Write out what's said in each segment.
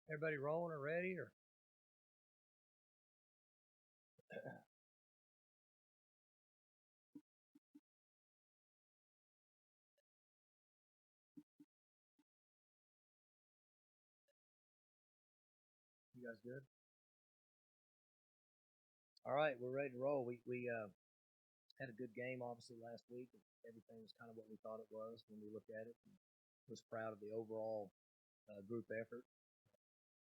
Everybody rolling or ready or? You guys good? All right, we're ready to roll. We had a good game obviously last week. Everything was kind of what we thought it was when we looked at it. And was proud of the overall group effort.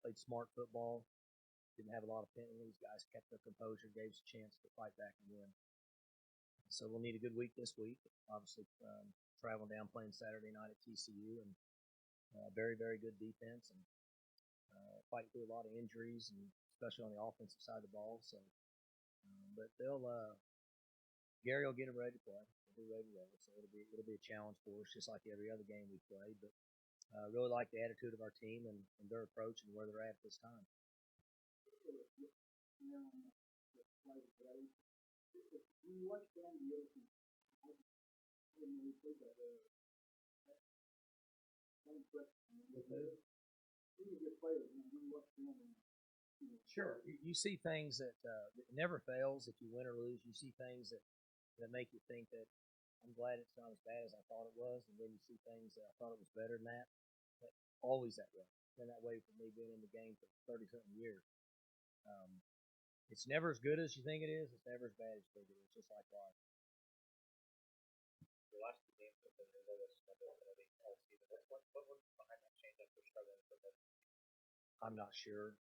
Played smart football. Didn't have a lot of penalties. Guys kept their composure, gave us a chance to fight back and win. So we'll need a good week this week. Obviously, traveling down playing Saturday night at TCU and very very good defense and fight through a lot of injuries and especially on the offensive side of the ball. So, but Gary will get them ready to play. They'll be ready to roll. So it'll be a challenge for us, just like every other game we played. But really like the attitude of our team and their approach and where they're at this time. Sure, you see things that it never fails if you win or lose. You see things that make you think that I'm glad it's not as bad as I thought it was, and then you see things that I thought it was better than that. But always that way. Been that way for me being in the game for 30 something years. Um, it's never as good as you think it is. It's never as bad as you think it is. Just like life. The last two games have been all season. What was behind that change up for struggling for that? I'm not sure.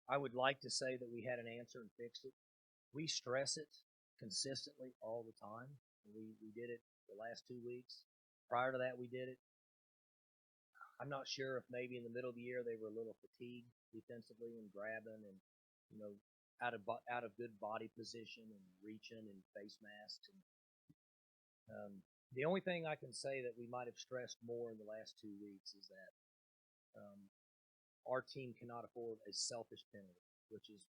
I would like to say that we had an answer and fixed it. We stress it consistently all the time. We did it the last 2 weeks. Prior to that, we did it. I'm not sure if maybe in the middle of the year they were a little fatigued defensively and grabbing and you know out of good body position and reaching and face masks. And the only thing I can say that we might have stressed more in the last 2 weeks is that our team cannot afford a selfish penalty, which is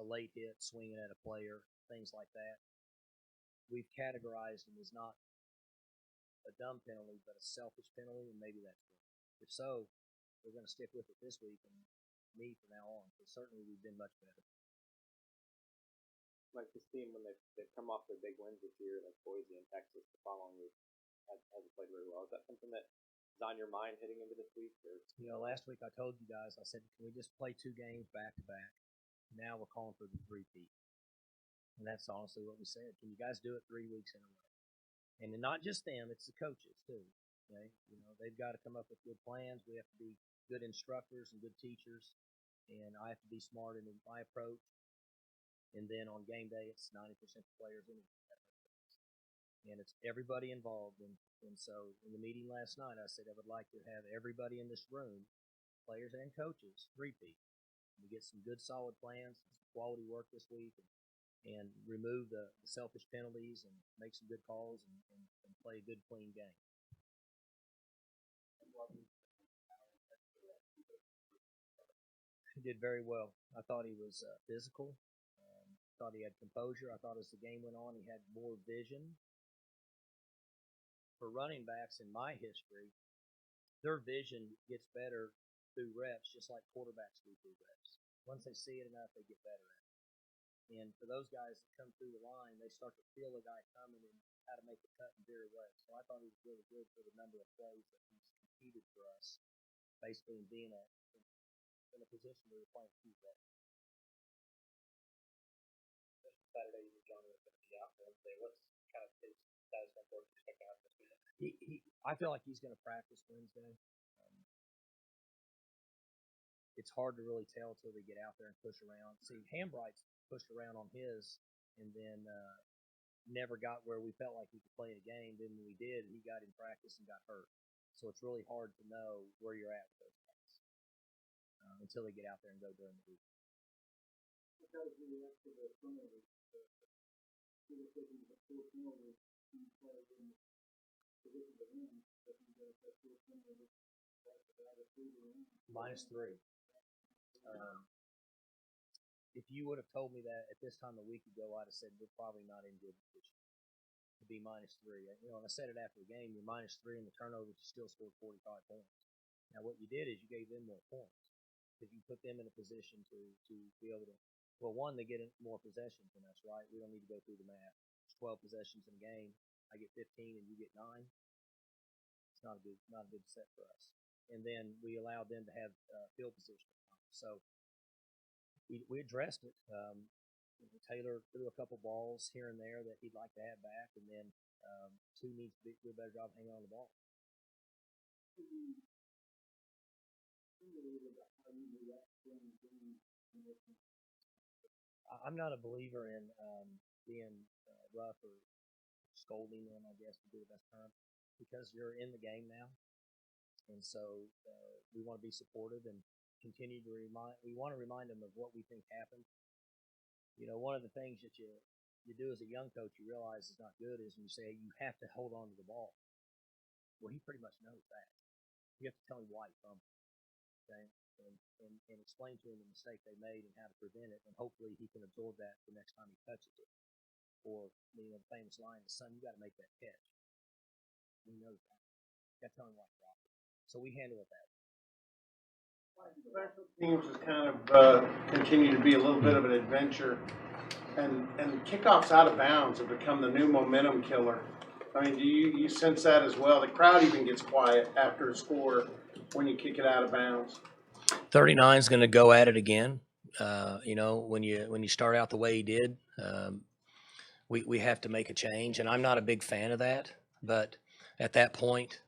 a late hit, swinging at a player, things like that. We've categorized them as not a dumb penalty, but a selfish penalty, and maybe that's good. If so, we're going to stick with it this week and me from now on. But certainly, we've been much better. Like this team, when they've come off their big wins this year, like Boise and Texas, the following week, hasn't played very well. Is that something that is on your mind heading into this week? Or? Last week I told you guys, I said, can we just play 2 games back to back? Now we're calling for the 3-peat. And that's honestly what we said. Can you guys do it 3 weeks in a row? And not just them, it's the coaches too. Okay, they've got to come up with good plans. We have to be good instructors and good teachers, and I have to be smart in my approach. And then on game day, it's 90% of players anyway. And it's everybody involved. And so in the meeting last night, I said I would like to have everybody in this room, players and coaches, 3-peat. We get some good, solid plans, some quality work this week, and remove the selfish penalties and make some good calls and play a good, clean game. He did very well. I thought he was physical. Thought he had composure. I thought as the game went on, he had more vision. For running backs in my history, their vision gets better through reps, just like quarterbacks do through reps. Once they see it enough, they get better at it. And for those guys that come through the line, they start to feel a guy coming and how to make the cut and veer away. So I thought he was really good for the number of plays that he's competed for us, basically being in a position where we're playing 2 reps. Saturday, you John was going to be out Wednesday. What's kind of his status going forward? Expect out this week? I feel like he's going to practice Wednesday. It's hard to really tell until they get out there and push around. See, Hambright's pushed around on his, and then never got where we felt like he could play a game. Then when we did, he got in practice and got hurt. So it's really hard to know where you're at with those guys until they get out there and go during the week. How does he react to the turnovers? -3. If you would have told me that at this time a week ago, I'd have said we're probably not in good position to be -3. And I said it after the game. You're -3 in the turnovers, you still scored 45 points. Now, what you did is you gave them more points because you put them in a position to be able to. Well, one, they get more possessions than us, right? We don't need to go through the math. It's 12 possessions in a game. I get 15 and you get 9. It's not a good set for us. And then we allowed them to have field position. So we addressed it. Taylor threw a couple balls here and there that he'd like to have back, and then two needs to do a better job hanging on the ball. I'm not a believer in being rough or scolding them, I guess would be the best term, because you're in the game now, and so we want to be supportive and continue to remind. We want to remind them of what we think happened. You know, one of the things that you do as a young coach, you realize is not good, is when you say you have to hold on to the ball. Well, he pretty much knows that. You have to tell him why he fumbled, okay, and explain to him the mistake they made and how to prevent it, and hopefully he can absorb that the next time he touches it. Or the famous line, "Son, you got to make that catch." He knows that. You got to tell him why he dropped it. So we handle it that way. Special teams has kind of continued to be a little bit of an adventure, and kickoffs out of bounds have become the new momentum killer. I mean, do you sense that as well? The crowd even gets quiet after a score when you kick it out of bounds. 39 is going to go at it again. You know, when you start out the way he did, we have to make a change, and I'm not a big fan of that. But at that point,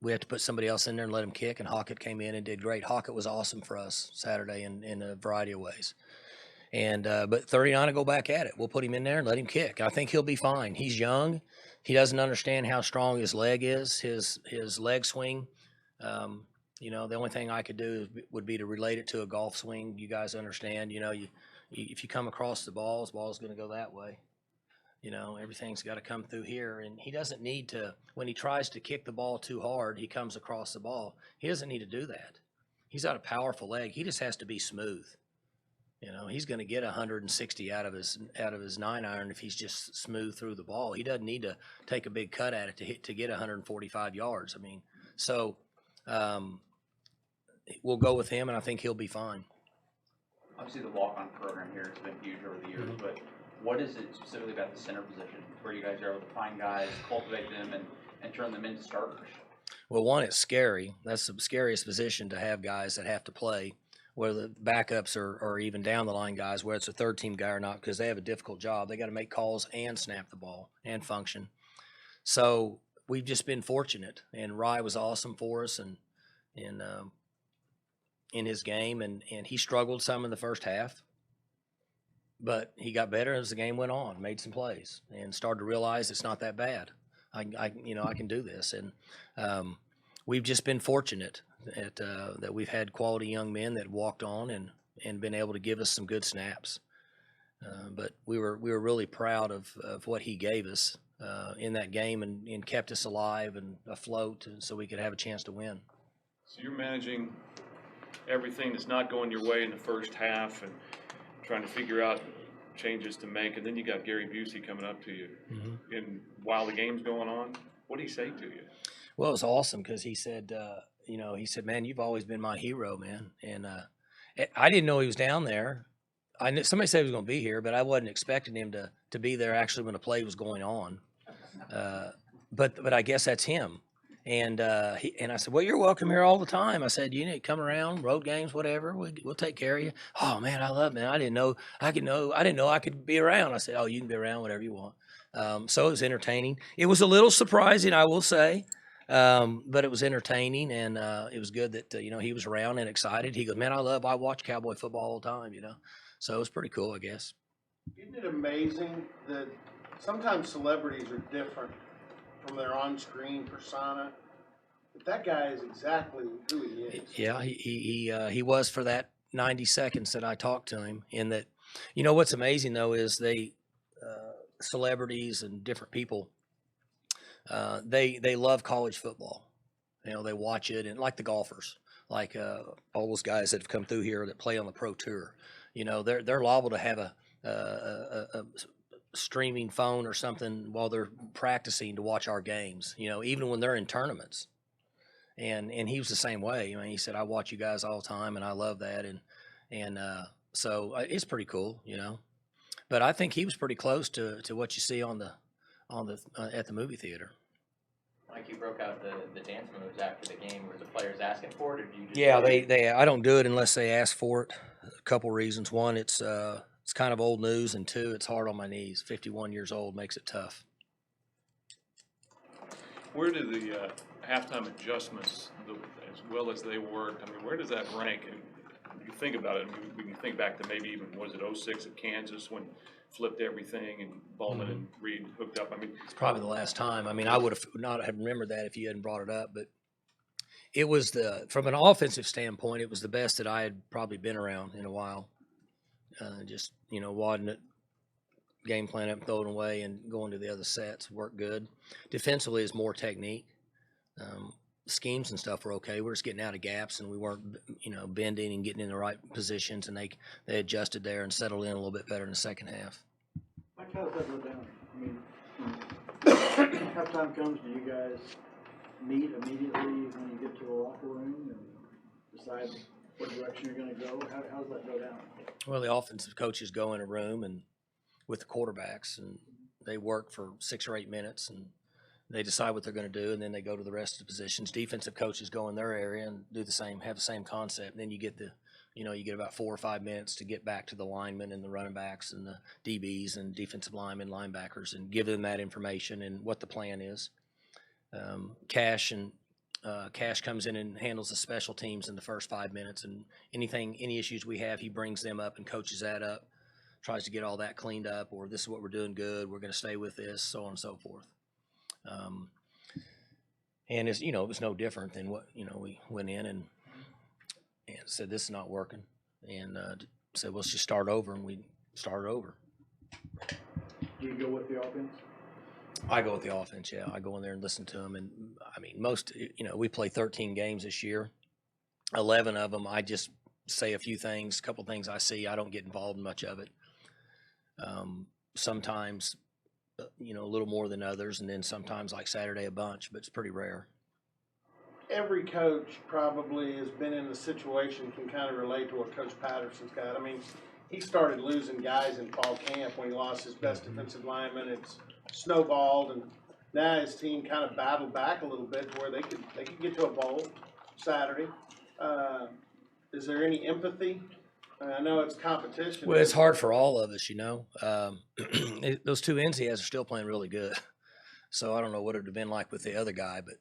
we have to put somebody else in there and let him kick, and Hockett came in and did great. Hockett was awesome for us Saturday in a variety of ways. And but 39 will go back at it. We'll put him in there and let him kick. I think he'll be fine. He's young. He doesn't understand how strong his leg is, his leg swing. You know, the only thing I could do would be to relate it to a golf swing. You guys understand, you know, if you come across the ball's going to go that way. You know, everything's got to come through here, and he doesn't need to. When he tries to kick the ball too hard, he comes across the ball. He doesn't need to do that. He's got a powerful leg. He just has to be smooth. You know, he's going to get 160 out of his 9-iron if he's just smooth through the ball. He doesn't need to take a big cut at it to get 145 yards. I mean, so we'll go with him, and I think he'll be fine. Obviously, the walk-on program here has been huge over the years, but what is it specifically about the center position where you guys are able to find guys, cultivate them, and turn them into starters? Well, one, it's scary. That's the scariest position to have guys that have to play, whether the backups or even down the line guys, whether it's a third team guy or not, because they have a difficult job. They got to make calls and snap the ball and function. So we've just been fortunate, and Rye was awesome for us and in his game, and he struggled some in the first half. But he got better as the game went on, made some plays, and started to realize it's not that bad. I can do this, and we've just been fortunate that we've had quality young men that walked on and been able to give us some good snaps. But we were really proud of what he gave us in that game and kept us alive and afloat, so we could have a chance to win. So you're managing everything that's not going your way in the first half and trying to figure out changes to make, and then you got Gary Busey coming up to you. Mm-hmm. And while the game's going on, what did he say to you? Well, it was awesome because he said, man, you've always been my hero, man. And I didn't know he was down there. I knew somebody said he was going to be here, but I wasn't expecting him to be there actually when the play was going on. But I guess that's him. And I said, well, you're welcome here all the time. I said, you need to come around, road games, whatever. We'll take care of you. Oh man, I love it, man. I didn't know I could be around. I said, oh, you can be around whatever you want. So it was entertaining. It was a little surprising, I will say, but it was entertaining, and it was good that he was around and excited. He goes, man, I watch Cowboy football all the time, So it was pretty cool, I guess. Isn't it amazing that sometimes celebrities are different from their on-screen persona, but that guy is exactly who he is. Yeah, he was for that 90 seconds that I talked to him. In that, what's amazing though is they celebrities and different people, they love college football. They watch it, and like the golfers, like all those guys that have come through here that play on the pro tour. They're liable to have a streaming phone or something while they're practicing to watch our games, even when they're in tournaments. And he was the same way. I mean, he said, I watch you guys all the time, and I love that. So it's pretty cool, you know. But I think he was pretty close to what you see on the at the movie theater. Like you broke out the dance moves after the game. Were the players asking for it, or did you just? Yeah, they I don't do it unless they ask for it. A couple reasons. One, it's kind of old news, and two, it's hard on my knees. 51 years old makes it tough. Where do the halftime adjustments, as well as they worked, I mean, where does that rank? And you think about it, I mean, we can think back to maybe even, was it 06 at Kansas when flipped everything and Ballman and Reed hooked up? I mean, It's probably the last time. I mean, I would have not have remembered that if you hadn't brought it up, but it was from an offensive standpoint, it was the best that I had probably been around in a while. Just, you know, wadding it, game plan up, throwing away, and going to the other sets worked good. Defensively is more technique. Schemes and stuff were okay. We're just getting out of gaps, and we weren't, you know, bending and getting in the right positions, and they adjusted there and settled in a little bit better in the second half. Mike, how does that go down? I mean, when halftime comes, do you guys meet immediately when you get to the locker room and decide what direction you're going to go? How does that go down? Well, the offensive coaches go in a room and with the quarterbacks, and they work for 6 or 8 minutes, and they decide what they're going to do, and then they go to the rest of the positions. Defensive coaches go in their area and do the same, have the same concept. And then you get you get about 4 or 5 minutes to get back to the linemen and the running backs and the DBs and defensive linemen, linebackers, and give them that information and what the plan is. Cash comes in and handles the special teams in the first 5 minutes, and any issues we have, he brings them up and coaches that up, tries to get all that cleaned up, or this is what we're doing good, we're going to stay with this, so on and so forth. And it's, you know, it was no different than what, you know, we went in and said, this is not working, and said, well, let's just start over, and we started over. Do you go with the offense? I go with the offense, yeah. I go in there and listen to them, and I mean, we play 13 games this year. 11 of them, I just say a few things, a couple things I see. I don't get involved in much of it. Sometimes, you know, a little more than others, and then sometimes like Saturday a bunch, but it's pretty rare. Every coach probably has been in a situation, can kind of relate to what Coach Patterson's got. I mean, he started losing guys in fall camp when he lost his best defensive lineman. It's snowballed, and now his team kind of battled back a little bit to where they could get to a bowl Saturday. Is there any empathy? I know it's competition. Well, it's hard for all of us, you know. Those 2 ends he has are still playing really good. So I don't know what it would have been like with the other guy, but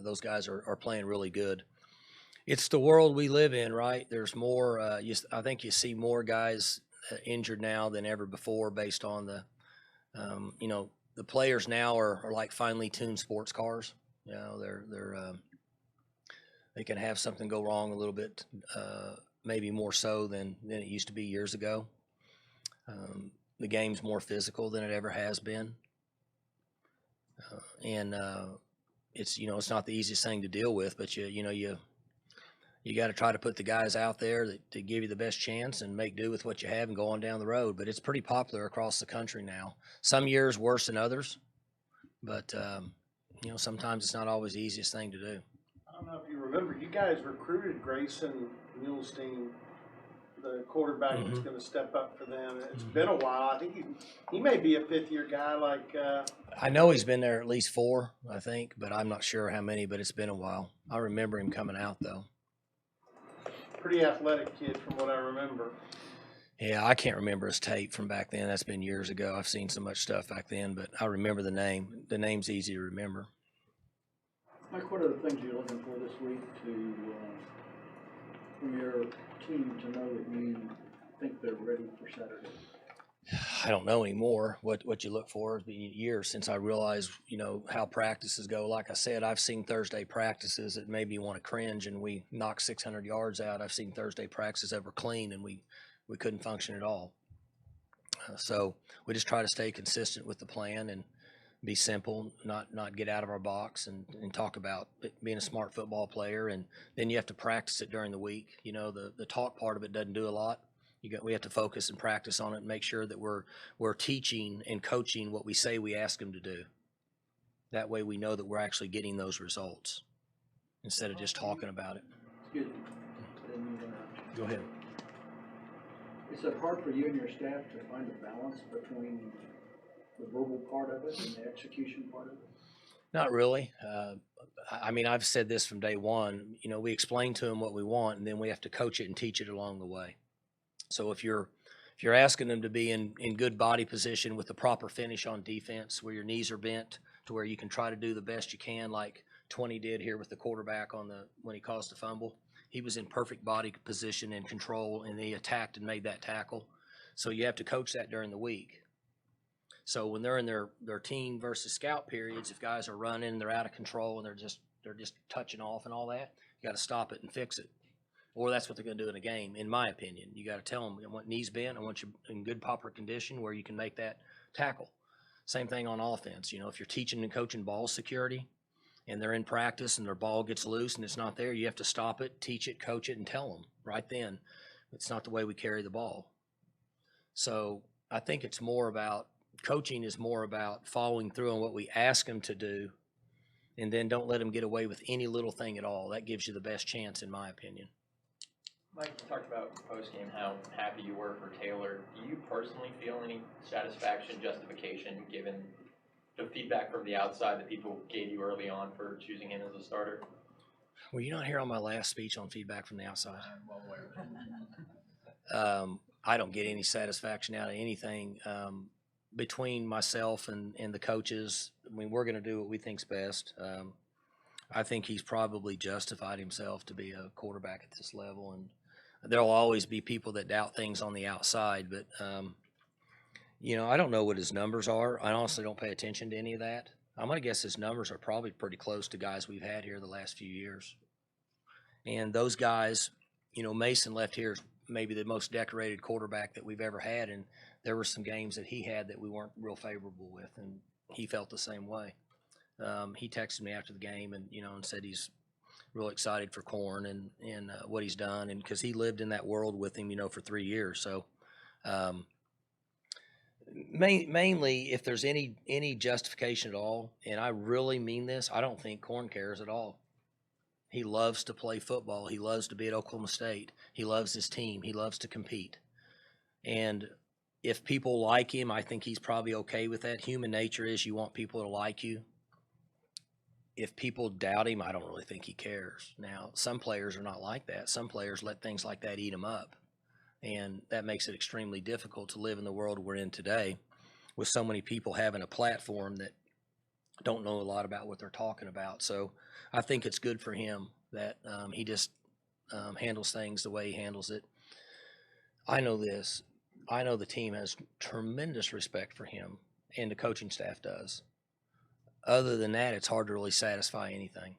those guys are playing really good. It's the world we live in, right? There's more. I think you see more guys injured now than ever before, based on the, you know, the players now are like finely tuned sports cars. You know, they can have something go wrong a little bit, maybe more so than it used to be years ago. The game's more physical than it ever has been. And it's, you know, it's not the easiest thing to deal with, but you got to try to put the guys out there to give you the best chance and make do with what you have and go on down the road. But it's pretty popular across the country now. Some years worse than others, but you know, sometimes it's not always the easiest thing to do. I don't know if you remember, you guys recruited Grayson Muhlstein, the quarterback that's going to step up for them. It's been a while. I think he may be a fifth-year guy. I know he's been there at least 4, I think, but I'm not sure how many. But it's been a while. I remember him coming out though. Pretty athletic kid from what I remember. Yeah, I can't remember his tape from back then. That's been years ago. I've seen so much stuff back then, but I remember the name. The name's easy to remember. Mike, what are the things you're looking for this week from your team to know that you think they're ready for Saturday? I don't know anymore what you look for. It's been years since I realized, you know, how practices go. Like I said, I've seen Thursday practices that made me want to cringe, and we knocked 600 yards out. I've seen Thursday practices that were clean, and we couldn't function at all. So we just try to stay consistent with the plan and be simple, not get out of our box, and talk about being a smart football player. And then you have to practice it during the week. You know, the talk part of it doesn't do a lot. We have to focus and practice on it and make sure that we're teaching and coaching what we say we ask them to do. That way we know that we're actually getting those results. instead of just talking about it. Excuse me. I didn't mean to interrupt you. Go ahead. Is it hard for you and your staff to find a balance between the verbal part of it and the execution part of it? Not really. I mean, I've said this from day one. You know, we explain to them what we want, and then we have to coach it and teach it along the way. So if you're asking them to be in good body position with the proper finish on defense, where your knees are bent to where you can try to do the best you can, like 20 did here with the quarterback when he caused the fumble. He was in perfect body position and control, and he attacked and made that tackle. So you have to coach that during the week. So when they're in their team versus scout periods, if guys are running, they're out of control, and they're just touching off and all that, you got to stop it and fix it. Or that's what they're going to do in a game, in my opinion. You got to tell them, I want knees bent, I want you in good proper condition where you can make that tackle. Same thing on offense. You know, if you're teaching and coaching ball security, and they're in practice and their ball gets loose and it's not there, you have to stop it, teach it, coach it, and tell them right then, it's not the way we carry the ball. So I think it's more about, coaching is more about following through on what we ask them to do, and then don't let them get away with any little thing at all. That gives you the best chance, in my opinion. Mike, you talked about post-game how happy you were for Taylor. Do you personally feel any satisfaction, justification, given the feedback from the outside that people gave you early on for choosing him as a starter? Were you not here on my last speech on feedback from the outside? I don't get any satisfaction out of anything. Between myself and the coaches, I mean, we're going to do what we think's best. I think he's probably justified himself to be a quarterback at this level, and there'll always be people that doubt things on the outside, but you know, I don't know what his numbers are. I honestly don't pay attention to any of that. I'm going to guess his numbers are probably pretty close to guys we've had here the last few years. And those guys, you know, Mason left here maybe the most decorated quarterback that we've ever had, and there were some games that he had that we weren't real favorable with, and he felt the same way. He texted me after the game and, you know, and said he's real excited for Corn and what he's done, and because he lived in that world with him, you know, for 3 years. So mainly, if there's any justification at all, and I really mean this, I don't think Corn cares at all. He loves to play football. He loves to be at Oklahoma State. He loves his team. He loves to compete. And if people like him, I think he's probably okay with that. Human nature is you want people to like you. If people doubt him, I don't really think he cares. Now, some players are not like that. Some players let things like that eat them up. And that makes it extremely difficult to live in the world we're in today with so many people having a platform that don't know a lot about what they're talking about. So I think it's good for him that he just handles things the way he handles it. I know this. I know the team has tremendous respect for him, and the coaching staff does. Other than that, it's hard to really satisfy anything.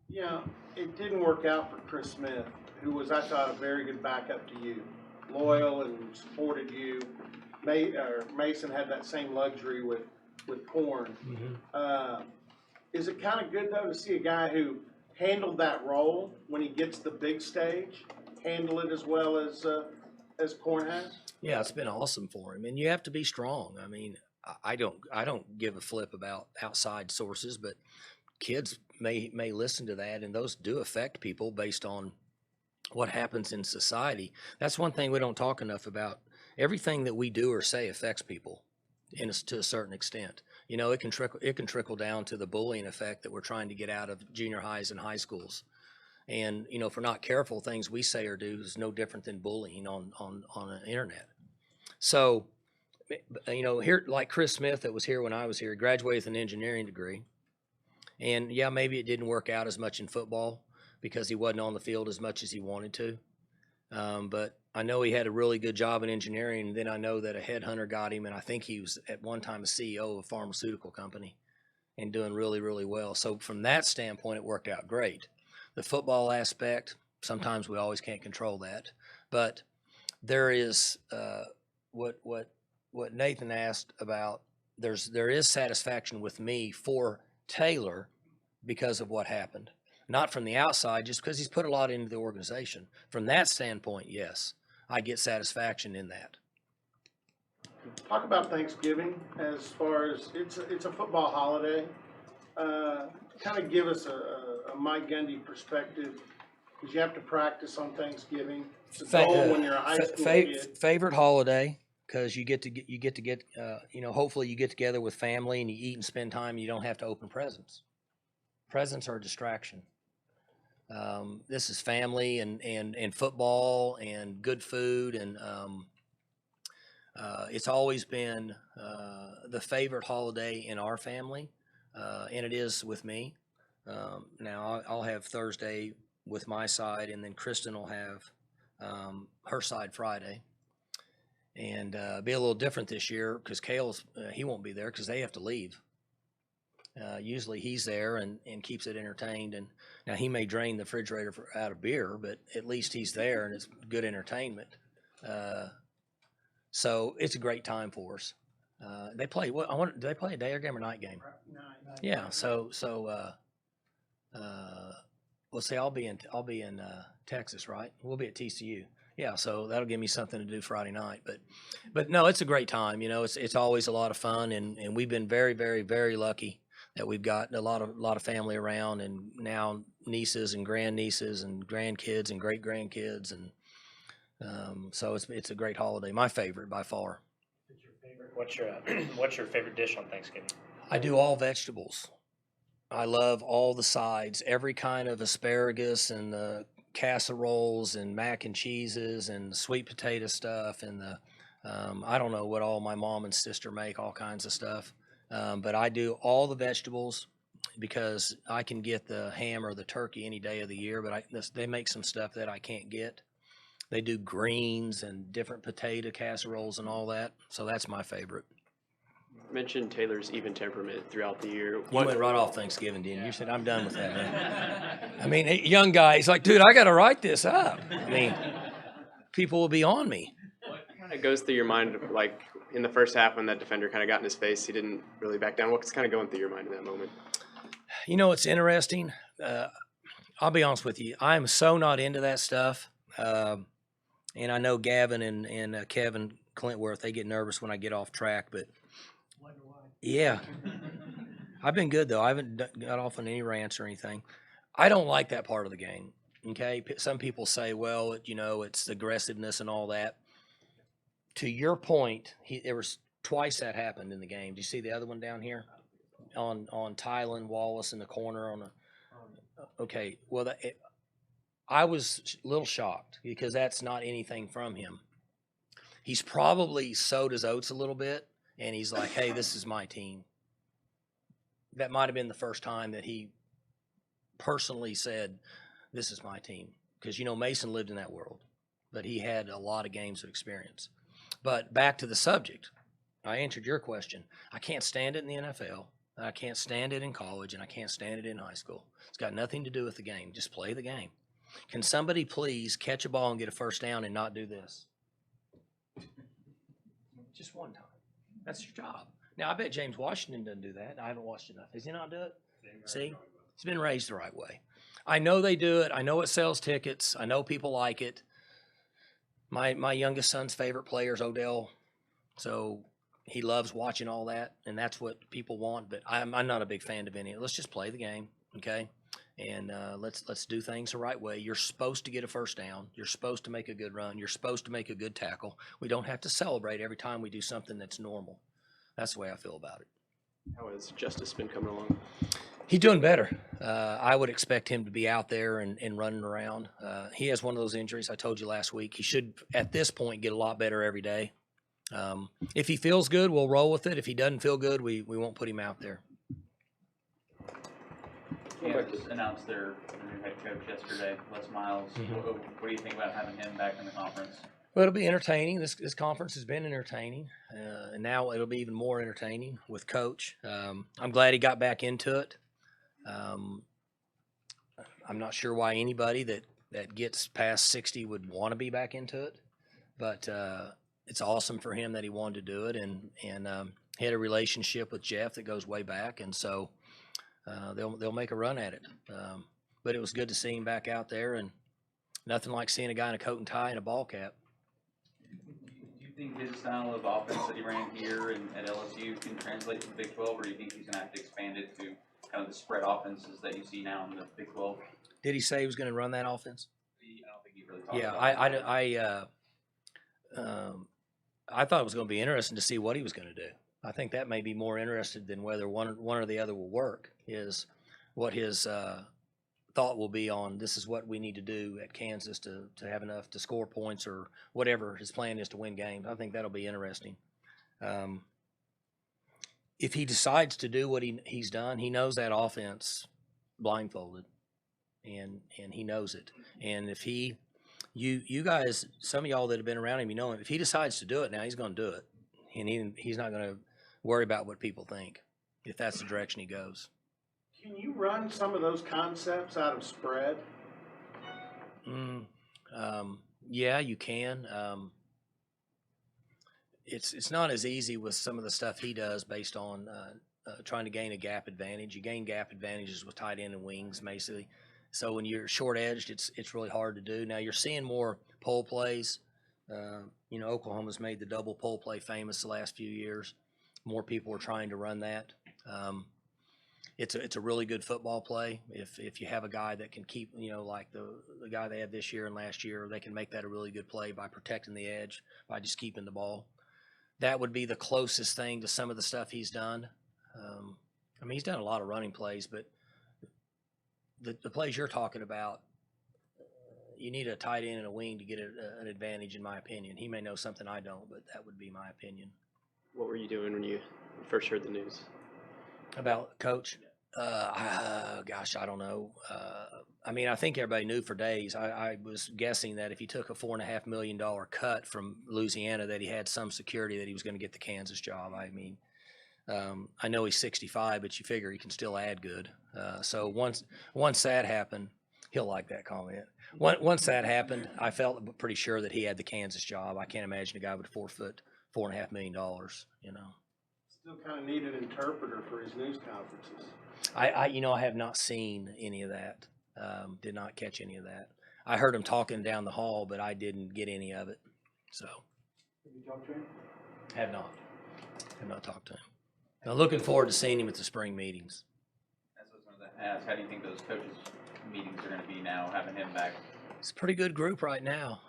Yeah, it didn't work out for Chris Smith, who was, I thought, a very good backup to you. Loyal and supported you. Mason had that same luxury with Corn. Mm-hmm. Is it kind of good, though, to see a guy who handled that role when he gets the big stage, handle it as well as Corn has? Yeah, it's been awesome for him, and you have to be strong. I mean, I don't give a flip about outside sources, but kids may listen to that, and those do affect people based on what happens in society. That's one thing we don't talk enough about. Everything that we do or say affects people to a certain extent. You know, it can trickle down to the bullying effect that we're trying to get out of junior highs and high schools. And, you know, if we're not careful, things we say or do is no different than bullying on the internet. So, you know, here, like Chris Smith that was here when I was here, graduated with an engineering degree. And, yeah, maybe it didn't work out as much in football because he wasn't on the field as much as he wanted to. But I know he had a really good job in engineering. And then I know that a headhunter got him, and I think he was at one time a CEO of a pharmaceutical company and doing really, really well. So from that standpoint, it worked out great. The football aspect, sometimes we always can't control that. But there is what Nathan asked about. There is satisfaction with me for Taylor because of what happened. Not from the outside, just because he's put a lot into the organization. From that standpoint, yes, I get satisfaction in that. Talk about Thanksgiving as far as it's a football holiday. Kind of give us a Mike Gundy perspective, because you have to practice on Thanksgiving. It's a Fa- goal when you're a high school kid. Favorite holiday, because you get to get hopefully you get together with family and you eat and spend time. And you don't have to open presents. Presents are a distraction. This is family and football and good food, and it's always been the favorite holiday in our family, and it is with me. Now I'll have Thursday with my side, and then Kristen will have her side Friday, and be a little different this year because Kale's he won't be there because they have to leave. Usually he's there and keeps it entertained, and now he may drain the refrigerator out of beer, but at least he's there and it's good entertainment. So it's a great time for us. They play what? Do they play a day or game or night game? Yeah. So let's say I'll be in Texas, right? We'll be at TCU. Yeah, so that'll give me something to do Friday night. But no, it's a great time. You know, it's always a lot of fun, and we've been very, very, very lucky that we've got a lot of family around, and now nieces and grandnieces and grandkids and great grandkids, and so it's a great holiday. My favorite by far. What's your favorite dish on Thanksgiving? I do all vegetables. I love all the sides, every kind of asparagus and the casseroles and mac and cheeses and sweet potato stuff and the I don't know what all my mom and sister make, all kinds of stuff. But I do all the vegetables because I can get the ham or the turkey any day of the year, but they make some stuff that I can't get. They do greens and different potato casseroles and all that. So that's my favorite. Mentioned Taylor's even temperament throughout the year. You went right off Thanksgiving, didn't you? You said, I'm done with that, man. I mean, a young guy, he's like, dude, I got to write this up. I mean, people will be on me. What kind of goes through your mind, like in the first half when that defender kind of got in his face, he didn't really back down? What's kind of going through your mind in that moment? You know, it's interesting. I'll be honest with you. I'm so not into that stuff. And I know Gavin and Kevin Clintworth, they get nervous when I get off track, but yeah. I've been good, though. I haven't got off on any rants or anything. I don't like that part of the game, okay? Some people say, well, it's the aggressiveness and all that. To your point, there was twice that happened in the game. Do you see the other one down here? On Tylen Wallace in the corner okay, well, I was a little shocked because that's not anything from him. He's probably sowed his oats a little bit, and he's like, hey, this is my team. That might have been the first time that he personally said, this is my team. Because, Mason lived in that world, but he had a lot of games of experience. But back to the subject, I answered your question. I can't stand it in the NFL. I can't stand it in college, and I can't stand it in high school. It's got nothing to do with the game. Just play the game. Can somebody please catch a ball and get a first down and not do this? Just one time. That's your job. Now, I bet James Washington doesn't do that. I haven't watched enough. Does he not do it? See? He's been raised the right way. I know they do it. I know it sells tickets. I know people like it. My youngest son's favorite player is Odell. So he loves watching all that, and that's what people want. But I'm not a big fan of any. Let's just play the game, okay? And let's do things the right way. You're supposed to get a first down. You're supposed to make a good run. You're supposed to make a good tackle. We don't have to celebrate every time we do something that's normal. That's the way I feel about it. How has Justice been coming along? He's doing better. I would expect him to be out there and running around. He has one of those injuries I told you last week. He should, at this point, get a lot better every day. If he feels good, we'll roll with it. If he doesn't feel good, we won't put him out there. Kansas announced their new head coach yesterday, Les Miles. Mm-hmm. What do you think about having him back in the conference? Well, it'll be entertaining. This conference has been entertaining, and now it'll be even more entertaining with Coach. I'm glad he got back into it. I'm not sure why anybody that gets past 60 would want to be back into it, but it's awesome for him that he wanted to do it, and he had a relationship with Jeff that goes way back, and so they'll make a run at it. But it was good to see him back out there, and nothing like seeing a guy in a coat and tie and a ball cap. Do you think his style of offense that he ran here and at LSU can translate to the Big 12, or do you think he's going to have to expand it to kind of the spread offenses that you see now in the Big 12? Did he say he was going to run that offense? I don't think he really talked Yeah, about it. I thought it was going to be interesting to see what he was going to do. I think that may be more interested than whether one or the other will work. Is what his thought will be on this is what we need to do at Kansas to have enough to score points or whatever his plan is to win games. I think that'll be interesting. If he decides to do what he's done, he knows that offense blindfolded, and he knows it. And if you guys, some of y'all that have been around him, you know him. If he decides to do it now, he's going to do it, and he's not going to worry about what people think if that's the direction he goes. Can you run some of those concepts out of spread? Yeah, you can. It's not as easy with some of the stuff he does based on trying to gain a gap advantage. You gain gap advantages with tight end and wings, basically. So when you're short edged, it's really hard to do. Now you're seeing more pull plays. Oklahoma's made the double pull play famous the last few years. More people are trying to run that. It's a really good football play. If you have a guy that can keep, like the guy they had this year and last year, they can make that a really good play by protecting the edge, by just keeping the ball. That would be the closest thing to some of the stuff he's done. He's done a lot of running plays, but the plays you're talking about, you need a tight end and a wing to get an advantage, in my opinion. He may know something I don't, but that would be my opinion. What were you doing when you first heard the news? About Coach? Gosh, I don't know. I think everybody knew for days. I was guessing that if he took a $4.5 million cut from Louisiana, that he had some security that he was going to get the Kansas job. I know he's 65, but you figure he can still add good. So once that happened, he'll like that comment. Once that happened, I felt pretty sure that he had the Kansas job. I can't imagine a guy would forfeit $4.5 million. Still kind of need an interpreter for his news conferences. I have not seen any of that. Did not catch any of that. I heard him talking down the hall, but I didn't get any of it. So. Have you talked to him? Have not talked to him. I'm looking forward to seeing him at the spring meetings. That's what I was going to ask. How do you think those coaches' meetings are going to be now, having him back? It's a pretty good group right now,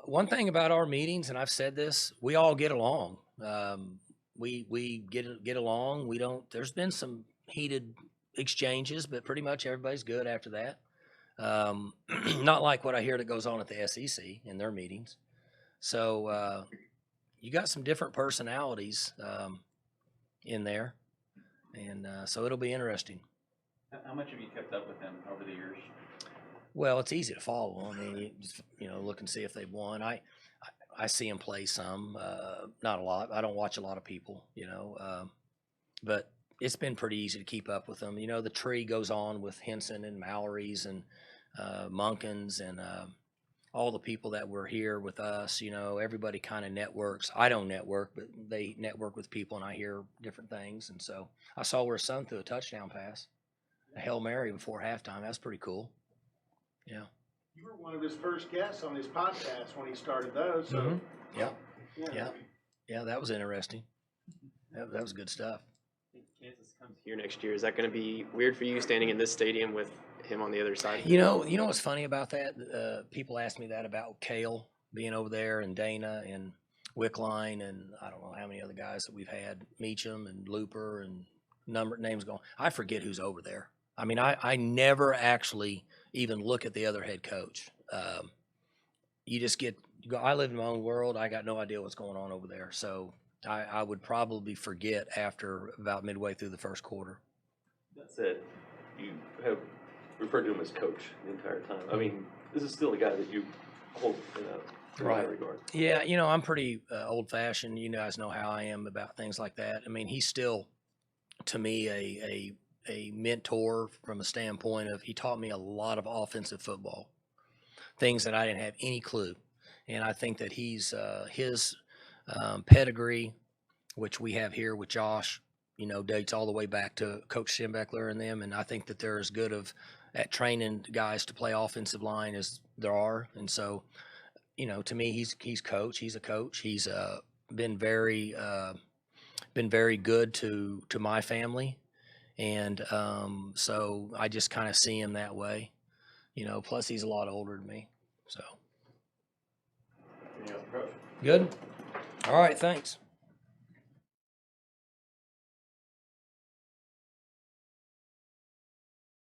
One thing about our meetings, and I've said this, we all get along. We get along. We don't. There's been some heated exchanges, but pretty much everybody's good after that. Not like what I hear that goes on at the SEC in their meetings. So you got some different personalities in there, and so it'll be interesting. How much have you kept up with him over the years? Well, it's easy to follow. You just, look and see if they've won. I see him play some, not a lot. I don't watch a lot of people, but it's been pretty easy to keep up with them. The tree goes on with Henson and Mallory's and Munkins and all the people that were here with us. Everybody kind of networks. I don't network, but they network with people, and I hear different things. And so I saw where his son threw a touchdown pass, a Hail Mary before halftime. That's pretty cool. Yeah. You were one of his first guests on his podcast when he started those. So. Mm-hmm. Yeah, that was interesting. That was good stuff. Kansas comes here next year. Is that going to be weird for you standing in this stadium with him on the other side? You know what's funny about that? People ask me that about Cale being over there and Dana and Wickline and I don't know how many other guys that we've had, Meacham and Looper and names going. I forget who's over there. I never actually even look at the other head coach. You just I live in my own world. I got no idea what's going on over there. So I would probably forget after about midway through the first quarter. That said, you have referred to him as coach the entire time. This is still a guy that you hold in a high regard. Yeah, I'm pretty old-fashioned. You guys know how I am about things like that. He's still, to me, a mentor from a standpoint of he taught me a lot of offensive football, things that I didn't have any clue. And I think that his pedigree, which we have here with Josh, dates all the way back to Coach Schembechler and them. And I think that they're as good at training guys to play offensive line as there are. And so, to me, he's coach. He's a coach. He's been very good to my family. And so I just kind of see him that way, you know, plus he's a lot older than me. So Any other coach? good. All right, thanks.